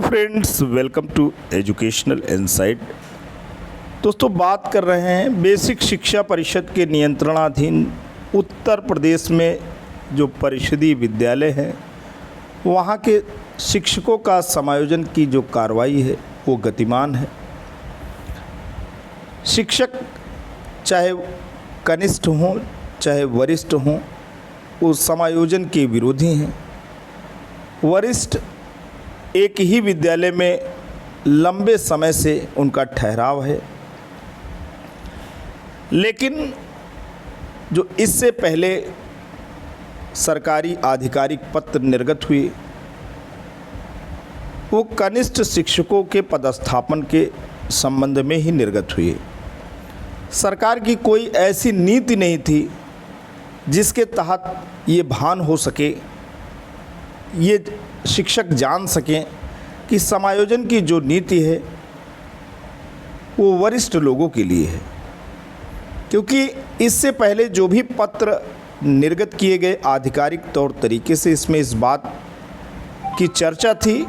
Friends, welcome to educational insight. दोस्तों, बात कर रहे हैं बेसिक शिक्षा परिषद के नियंत्रणाधीन उत्तर प्रदेश में जो परिषदीय विद्यालय हैं वहाँ के शिक्षकों का समायोजन की जो कार्रवाई है वो गतिमान है। शिक्षक चाहे कनिष्ठ हों चाहे वरिष्ठ हों, वो समायोजन के विरोधी हैं। वरिष्ठ एक ही विद्यालय में लंबे समय से उनका ठहराव है, लेकिन जो इससे पहले सरकारी आधिकारिक पत्र निर्गत हुए वो कनिष्ठ शिक्षकों के पदस्थापन के संबंध में ही निर्गत हुए। सरकार की कोई ऐसी नीति नहीं थी जिसके तहत ये भान हो सके, ये शिक्षक जान सकें कि समायोजन की जो नीति है वो वरिष्ठ लोगों के लिए है। क्योंकि इससे पहले जो भी पत्र निर्गत किए गए आधिकारिक तौर तरीके से इसमें इस बात की चर्चा थी,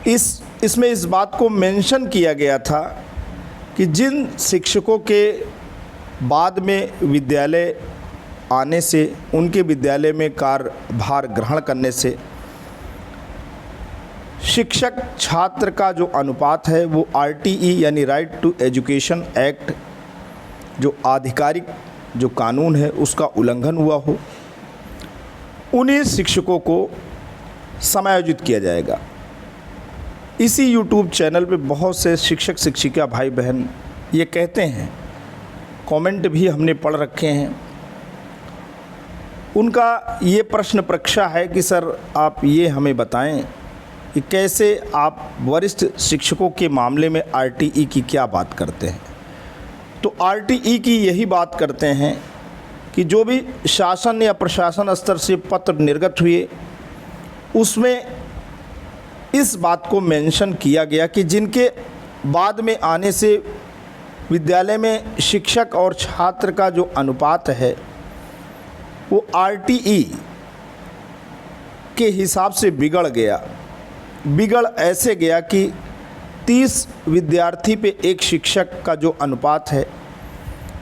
इसमें इस बात को मेंशन किया गया था कि जिन शिक्षकों के बाद में विद्यालय आने से, उनके विद्यालय में कार्यभार ग्रहण करने से शिक्षक छात्र का जो अनुपात है वो RTE यानी राइट टू एजुकेशन एक्ट जो आधिकारिक जो कानून है उसका उल्लंघन हुआ हो, उन्हीं शिक्षकों को समायोजित किया जाएगा। इसी YouTube चैनल पे बहुत से शिक्षक शिक्षिका भाई बहन ये कहते हैं, कमेंट भी हमने पढ़ रखे हैं। उनका ये प्रश्न प्रक्षा है कि सर आप ये हमें बताएं कि कैसे आप वरिष्ठ शिक्षकों के मामले में RTE की क्या बात करते हैं। तो RTE की यही बात करते हैं कि जो भी शासन या प्रशासन स्तर से पत्र निर्गत हुए उसमें इस बात को मेंशन किया गया कि जिनके बाद में आने से विद्यालय में शिक्षक और छात्र का जो अनुपात है वो RTE के हिसाब से बिगड़ ऐसे गया कि 30 विद्यार्थी पे एक शिक्षक का जो अनुपात है,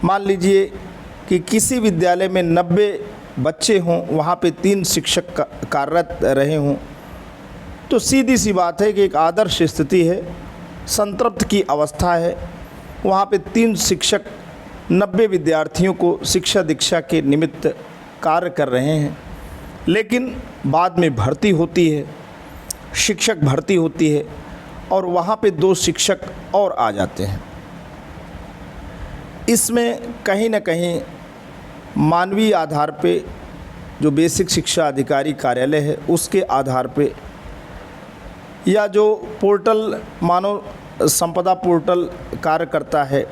मान लीजिए कि किसी विद्यालय में 90 बच्चे हों, वहाँ पे 3 शिक्षक कार्यरत रहे हों, तो सीधी सी बात है कि एक आदर्श स्थिति है, संतृप्त की अवस्था है। वहाँ पे 3 शिक्षक 90 विद्यार्थियों को शिक्षा दीक्षा के निमित्त कार्य कर रहे हैं, लेकिन बाद में भर्ती होती है, शिक्षक भर्ती होती है और वहाँ पे 2 शिक्षक और आ जाते हैं। इसमें कहीं ना कहीं मानवीय आधार पे जो बेसिक शिक्षा अधिकारी कार्यालय है उसके आधार पे या जो पोर्टल मानव संपदा पोर्टल कार्य करता है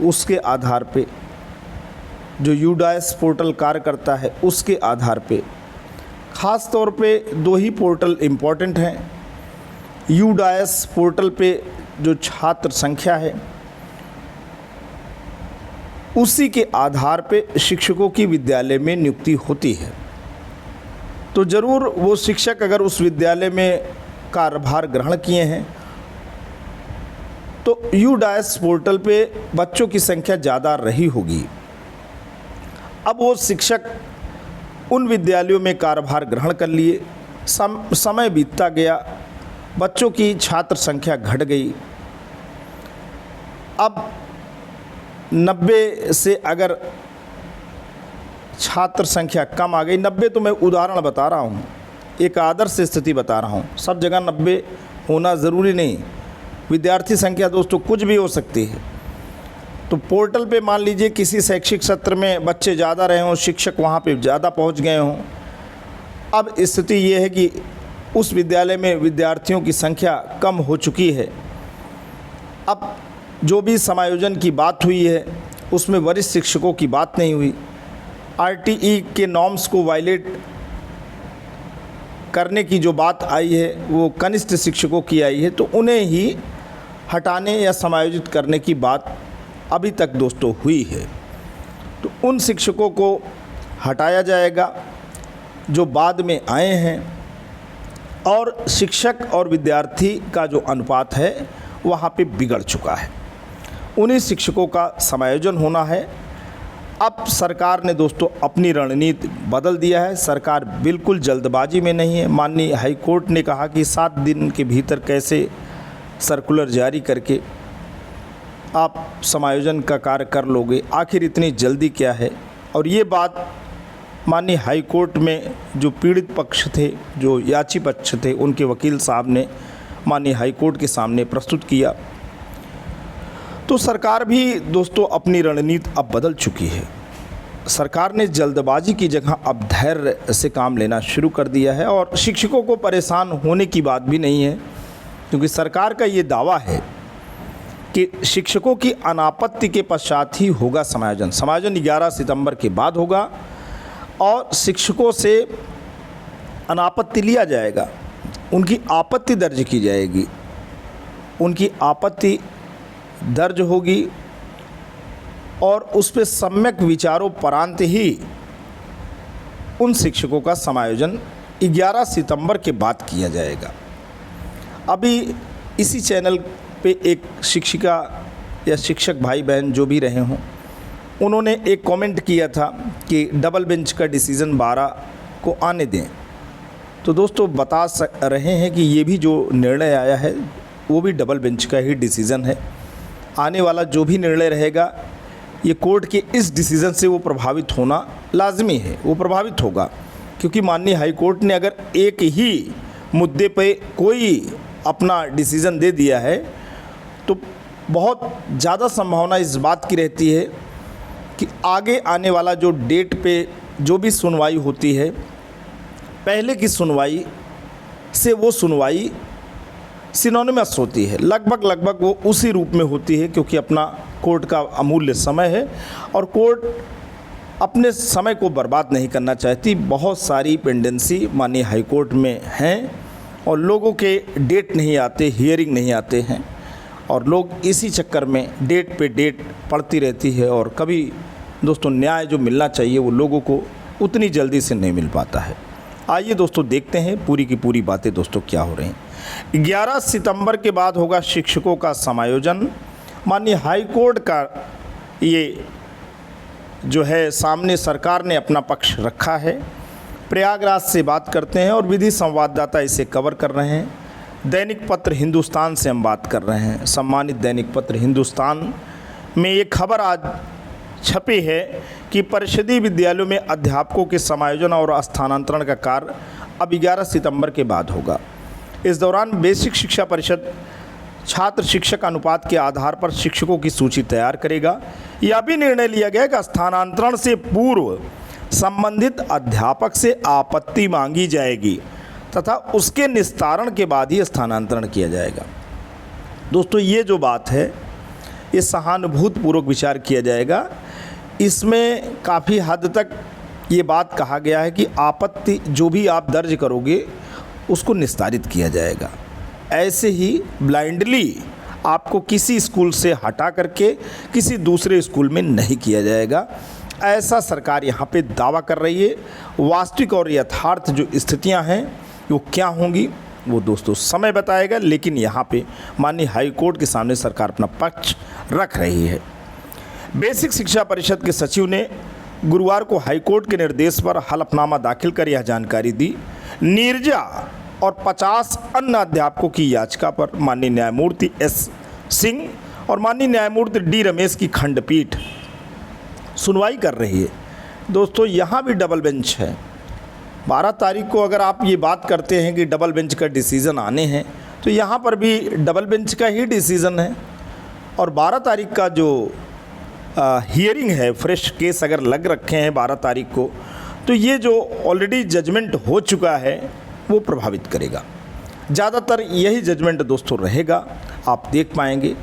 उसके आधार पे, जो UDAS पोर्टल कार्य करता है उसके आधार पे, ख़ास तौर पे 2 ही पोर्टल इम्पॉर्टेंट हैं। UDAS पोर्टल पे जो छात्र संख्या है उसी के आधार पे शिक्षकों की विद्यालय में नियुक्ति होती है। तो ज़रूर वो शिक्षक अगर उस विद्यालय में कार्यभार ग्रहण किए हैं तो UDAS पोर्टल पे बच्चों की संख्या ज़्यादा रही होगी। अब वो शिक्षक उन विद्यालयों में कार्यभार ग्रहण कर लिए, समय बीतता गया, बच्चों की छात्र संख्या घट गई। अब 90 से अगर छात्र संख्या कम आ गई, 90 तो मैं उदाहरण बता रहा हूँ, एक आदर्श स्थिति बता रहा हूँ, सब जगह 90 होना ज़रूरी नहीं। विद्यार्थी संख्या दोस्तों कुछ भी हो सकती है। तो पोर्टल पे मान लीजिए किसी शैक्षिक सत्र में बच्चे ज़्यादा रहे हों, शिक्षक वहाँ पे ज़्यादा पहुँच गए हों। अब स्थिति ये है कि उस विद्यालय में विद्यार्थियों की संख्या कम हो चुकी है। अब जो भी समायोजन की बात हुई है उसमें वरिष्ठ शिक्षकों की बात नहीं हुई। RTE के नॉर्म्स को वायलेट करने की जो बात आई है वो कनिष्ठ शिक्षकों की आई है, तो उन्हें ही हटाने या समायोजित करने की बात अभी तक दोस्तों हुई है। तो उन शिक्षकों को हटाया जाएगा जो बाद में आए हैं। और शिक्षक और विद्यार्थी का जो अनुपात है वहाँ पे बिगड़ चुका है। उन्हीं शिक्षकों का समायोजन होना है। अब सरकार ने दोस्तों अपनी रणनीति बदल दिया है। सरकार बिल्कुल जल्दबाजी में नहीं है। माननीय हाई कोर्ट ने कहा कि 7 दिन के भीतर कैसे सर्कुलर जारी करके आप समायोजन का कार्य कर लोगे, आखिर इतनी जल्दी क्या है। और ये बात माननीय हाई कोर्ट में जो पीड़ित पक्ष थे, जो याची पक्ष थे, उनके वकील साहब ने माननीय हाई कोर्ट के सामने प्रस्तुत किया। तो सरकार भी दोस्तों अपनी रणनीति अब बदल चुकी है। सरकार ने जल्दबाजी की जगह अब धैर्य से काम लेना शुरू कर दिया है। और शिक्षकों को परेशान होने की बात भी नहीं है, क्योंकि सरकार का ये दावा है कि शिक्षकों की अनापत्ति के पश्चात ही होगा समायोजन। समायोजन 11 सितंबर के बाद होगा और शिक्षकों से अनापत्ति लिया जाएगा, उनकी आपत्ति दर्ज की जाएगी, उनकी आपत्ति दर्ज होगी और उस पर सम्यक विचारोपरांत ही उन शिक्षकों का समायोजन 11 सितंबर के बाद किया जाएगा। अभी इसी चैनल पे एक शिक्षिका या शिक्षक भाई बहन जो भी रहे हों, उन्होंने एक कमेंट किया था कि डबल बेंच का डिसीज़न 12 को आने दें। तो दोस्तों बता रहे हैं कि ये भी जो निर्णय आया है वो भी डबल बेंच का ही डिसीज़न है। आने वाला जो भी निर्णय रहेगा ये कोर्ट के इस डिसीज़न से वो प्रभावित होना लाजमी है, वो प्रभावित होगा। क्योंकि माननीय हाई कोर्ट ने अगर एक ही मुद्दे पे कोई अपना डिसीज़न दे दिया है तो बहुत ज़्यादा संभावना इस बात की रहती है कि आगे आने वाला जो डेट पे जो भी सुनवाई होती है, पहले की सुनवाई से वो सुनवाई सिनोनिमस होती है, लगभग वो उसी रूप में होती है, क्योंकि अपना कोर्ट का अमूल्य समय है और कोर्ट अपने समय को बर्बाद नहीं करना चाहती। बहुत सारी पेंडेंसी माननीय हाई कोर्ट में हैं और लोगों के डेट नहीं आते, हियरिंग नहीं आते हैं और लोग इसी चक्कर में डेट पे डेट पड़ती रहती है और कभी दोस्तों न्याय जो मिलना चाहिए वो लोगों को उतनी जल्दी से नहीं मिल पाता है। आइए दोस्तों देखते हैं पूरी की पूरी बातें दोस्तों क्या हो रही हैं। 11 सितंबर के बाद होगा शिक्षकों का समायोजन। माननीय हाई कोर्ट का ये जो है सामने सरकार ने अपना पक्ष रखा है। प्रयागराज से बात करते हैं और विधि संवाददाता इसे कवर कर रहे हैं। दैनिक पत्र हिंदुस्तान से हम बात कर रहे हैं। सम्मानित दैनिक पत्र हिंदुस्तान में ये खबर आज छपी है कि परिषदीय विद्यालयों में अध्यापकों के समायोजन और स्थानांतरण का कार्य अब 11 सितंबर के बाद होगा। इस दौरान बेसिक शिक्षा परिषद छात्र शिक्षक अनुपात के आधार पर शिक्षकों की सूची तैयार करेगा। यह भी निर्णय लिया गया कि स्थानांतरण से पूर्व संबंधित अध्यापक से आपत्ति मांगी जाएगी तथा उसके निस्तारण के बाद ही स्थानांतरण किया जाएगा। दोस्तों ये जो बात है ये सहानुभूतिपूर्वक विचार किया जाएगा। इसमें काफ़ी हद तक ये बात कहा गया है कि आपत्ति जो भी आप दर्ज करोगे उसको निस्तारित किया जाएगा। ऐसे ही ब्लाइंडली आपको किसी स्कूल से हटा करके किसी दूसरे स्कूल में नहीं किया जाएगा, ऐसा सरकार यहाँ पे दावा कर रही है। वास्तविक और यथार्थ जो स्थितियाँ हैं वो क्या होंगी वो दोस्तों समय बताएगा, लेकिन यहाँ पे माननीय हाई कोर्ट के सामने सरकार अपना पक्ष रख रही है। बेसिक शिक्षा परिषद के सचिव ने गुरुवार को हाई कोर्ट के निर्देश पर हलफनामा दाखिल कर यह जानकारी दी। नीरजा और 50 अन्य अध्यापकों की याचिका पर माननीय न्यायमूर्ति एस सिंह और माननीय न्यायमूर्ति डी रमेश की खंडपीठ सुनवाई कर रही है। दोस्तों यहाँ भी डबल बेंच है। 12 तारीख को अगर आप ये बात करते हैं कि डबल बेंच का डिसीज़न आने हैं तो यहाँ पर भी डबल बेंच का ही डिसीज़न है। और 12 तारीख का जो हियरिंग है, फ्रेश केस अगर लग रखे हैं 12 तारीख को, तो ये जो ऑलरेडी जजमेंट हो चुका है वो प्रभावित करेगा। ज़्यादातर यही जजमेंट दोस्तों रहेगा, आप देख पाएंगे।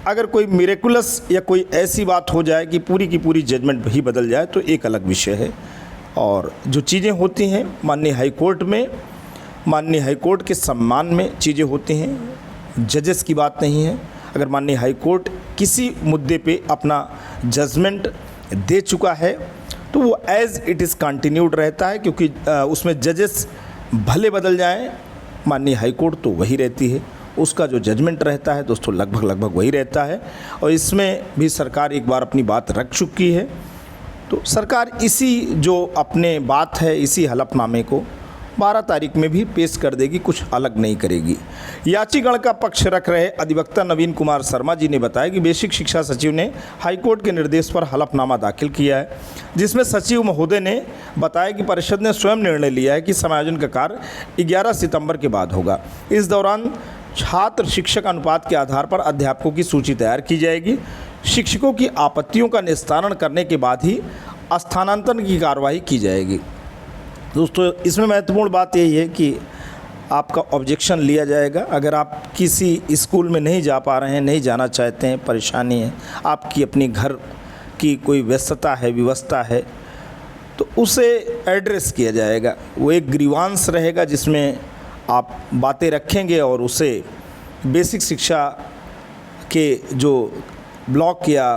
अगर कोई मिरेकुलस या कोई ऐसी बात हो जाए कि पूरी की पूरी जजमेंट ही बदल जाए तो एक अलग विषय है। और जो चीज़ें होती हैं माननीय हाई कोर्ट में, माननीय हाई कोर्ट के सम्मान में चीज़ें होती हैं, जजेस की बात नहीं है। अगर माननीय हाई कोर्ट किसी मुद्दे पे अपना जजमेंट दे चुका है तो वो एज़ इट इज़ कंटिन्यूड रहता है, क्योंकि उसमें जजेस भले बदल जाएं माननीय हाईकोर्ट तो वही रहती है, उसका जो जजमेंट रहता है दोस्तों लगभग वही रहता है। और इसमें भी सरकार एक बार अपनी बात रख चुकी है। तो सरकार इसी जो अपने बात है इसी हलफनामे को 12 तारीख में भी पेश कर देगी, कुछ अलग नहीं करेगी। याचिकागण का पक्ष रख रहे अधिवक्ता नवीन कुमार शर्मा जी ने बताया कि बेसिक शिक्षा सचिव ने हाईकोर्ट के निर्देश पर हलफनामा दाखिल किया है, जिसमें सचिव महोदय ने बताया कि परिषद ने स्वयं निर्णय लिया है कि समायोजन का कार्य 11 सितंबर के बाद होगा। इस दौरान छात्र शिक्षक अनुपात के आधार पर अध्यापकों की सूची तैयार की जाएगी। शिक्षकों की आपत्तियों का निस्तारण करने के बाद ही स्थानांतरण की कार्रवाई की जाएगी। दोस्तों इसमें महत्वपूर्ण बात यही है कि आपका ऑब्जेक्शन लिया जाएगा। अगर आप किसी स्कूल में नहीं जा पा रहे हैं, नहीं जाना चाहते हैं, परेशानी है, आपकी अपनी घर की कोई व्यस्तता है, व्यवस्था है, तो उसे एड्रेस किया जाएगा। वो एक ग्रीवांस रहेगा जिसमें आप बातें रखेंगे और उसे बेसिक शिक्षा के जो ब्लॉक या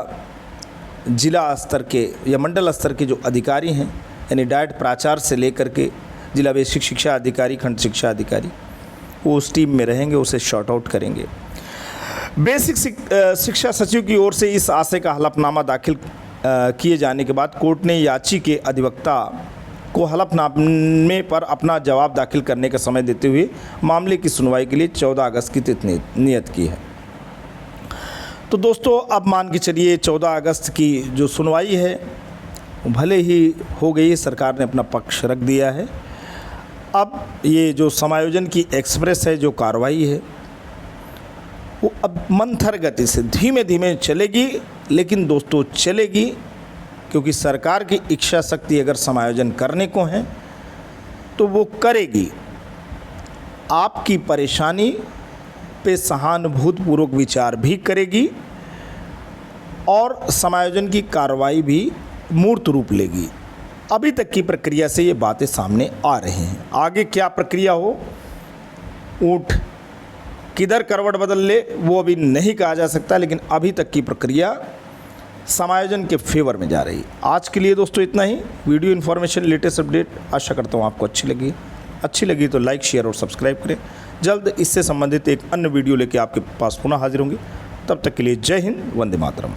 जिला स्तर के या मंडल स्तर के जो अधिकारी हैं, यानी डायरेक्ट प्राचार्य से लेकर के जिला बेसिक शिक्षा अधिकारी, खंड शिक्षा अधिकारी, वो उस टीम में रहेंगे, उसे शॉर्ट आउट करेंगे। बेसिक शिक्षा सचिव की ओर से इस आशय का हलफनामा दाखिल किए जाने के बाद कोर्ट ने याची के अधिवक्ता को हलफनामे पर अपना जवाब दाखिल करने का समय देते हुए मामले की सुनवाई के लिए 14 अगस्त की तिथि नियत की है। तो दोस्तों अब मान के चलिए 14 अगस्त की जो सुनवाई है भले ही हो गई, सरकार ने अपना पक्ष रख दिया है। अब ये जो समायोजन की एक्सप्रेस है, जो कार्रवाई है, वो अब मंथर गति से धीमे धीमे चलेगी, लेकिन दोस्तों चलेगी, क्योंकि सरकार की इच्छा शक्ति अगर समायोजन करने को है तो वो करेगी। आपकी परेशानी पे सहानुभूतिपूर्वक विचार भी करेगी और समायोजन की कार्रवाई भी मूर्त रूप लेगी। अभी तक की प्रक्रिया से ये बातें सामने आ रही हैं। आगे क्या प्रक्रिया हो, ऊँट किधर करवट बदल ले, वो अभी नहीं कहा जा सकता, लेकिन अभी तक की प्रक्रिया समायोजन के फेवर में जा रही। आज के लिए दोस्तों इतना ही। वीडियो इन्फॉर्मेशन लेटेस्ट अपडेट आशा करता हूँ आपको अच्छी लगी तो लाइक शेयर और सब्सक्राइब करें। जल्द इससे संबंधित एक अन्य वीडियो लेके आपके पास पुनः हाजिर होंगे। तब तक के लिए जय हिंद, वंदे मातरम।